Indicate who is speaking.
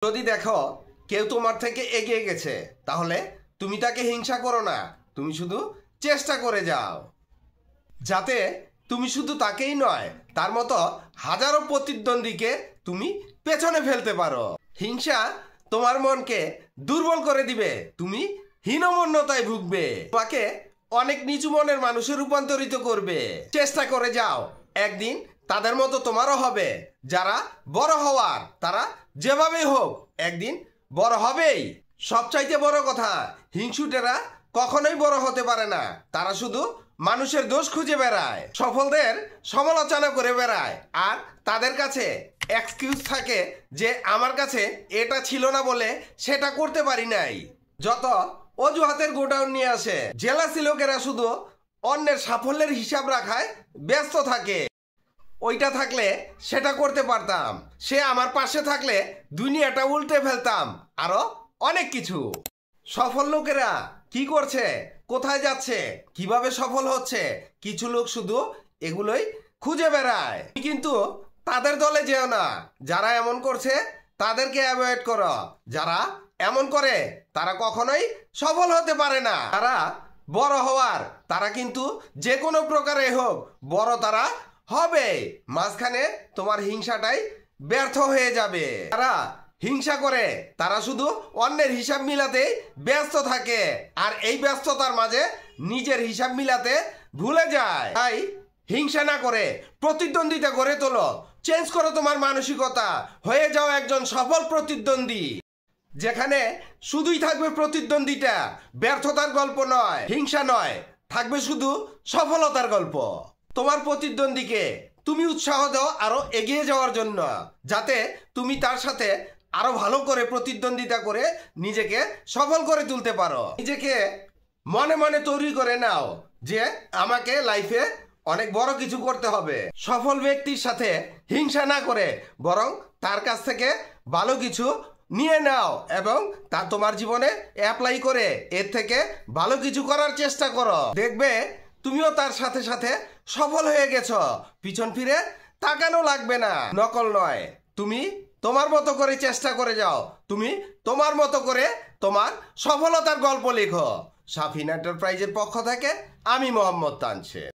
Speaker 1: যদি দেখো কেউ তোমার থেকে এগিয়ে গেছে তাহলে তুমি তাকে হিংসা করো না, তুমি শুধু চেষ্টা করে যাও যাতে তুমি শুধু তাকেই নয় তার মতো হাজারো প্রতিদ্বন্দ্বীকে তুমি পেছনে ফেলতে পারো। হিংসা তোমার মনকে দুর্বল করে দিবে, তুমি হীনমন্যতায় ভুগবে, তোমাকে অনেক নিচু মনের মানুষে রূপান্তরিত করবে। চেষ্টা করে যাও, একদিন তাদের মতো তোমারও হবে। যারা বড় হওয়ার তারা যেভাবেই হোক একদিন বড় হবেই। সবচাইতে বড় কথা, হিংসুটেরা কখনোই বড় হতে পারে না, তারা শুধু মানুষের দোষ খুঁজে বেড়ায়, সফলদের সমালোচনা করে বেড়ায়, আর তাদের কাছে এক্সকিউজ থাকে যে আমার কাছে এটা ছিল না বলে সেটা করতে পারি নাই। যত অজুহাতের গোডাউন নিয়ে আসে। জেলাসি লোকেরা শুধু অন্যের সাফল্যের হিসাব রাখায় ব্যস্ত থাকে। ওইটা থাকলে সেটা করতে পারতাম, সে আমার পাশে থাকলে দুনিয়াটা উল্টে ফেলতাম, আরো অনেক কিছু। সফল লোকেরা কি করছে, কোথায় যাচ্ছে, কিভাবে সফল হচ্ছে, কিছু লোক শুধু এগুলোই খুঁজে বেড়ায়। কিন্তু তাদের দলে যেও না। যারা এমন করছে তাদেরকে অ্যাভয়েড করো। যারা এমন করে তারা কখনোই সফল হতে পারে না। তারা বড় হওয়ার তারা কিন্তু যে কোনো প্রকারে হোক বড় তারা হবে, মাঝখানে তোমার হিংসাটাই ব্যর্থ হয়ে যাবে। তারা হিংসা করে তারা শুধু অন্যের হিসাব মিলাতে ব্যস্ত থাকে, আর এই ব্যস্ততার মাঝে নিজের হিসাব মিলাতে ভুলে যায়। তাই হিংসা না করে প্রতিদ্বন্দ্বিতা করে তোলো, চেঞ্জ করো তোমার মানসিকতা, হয়ে যাও একজন সফল প্রতিদ্বন্দ্বী, যেখানে শুধুই থাকবে প্রতিদ্বন্দ্বিতা, ব্যর্থতার গল্প নয়, হিংসা নয়, থাকবে শুধু সফলতার গল্প। তোমার প্রতিদ্বন্দ্বীকে তুমি উৎসাহ দাও আরো এগিয়ে যাওয়ার জন্য, যাতে তুমি তার সাথে আরো ভালো করে প্রতিদ্বন্দ্বিতা করে নিজেকে সফল করে তুলতে পারো। নিজেকে মনে মনে তৈরি করে নাও যে আমাকে লাইফে অনেক বড় কিছু করতে হবে। সফল ব্যক্তির সাথে হিংসা না করে বরং তার কাছ থেকে ভালো কিছু নিয়ে নাও এবং তা তোমার জীবনে অ্যাপ্লাই করে এর থেকে ভালো কিছু করার চেষ্টা করো। দেখবে তুমিও তার সাথে সাথে সফল হয়ে গেছো, পিছন ফিরে তাকানো লাগবে না। নকল নয়, তুমি তোমার মতো করে চেষ্টা করে যাও, তুমি তোমার মতো করে তোমার সফলতার গল্প লেখো। শাফিন এন্টারপ্রাইজের পক্ষ থেকে আমি মোহাম্মদ তানসির।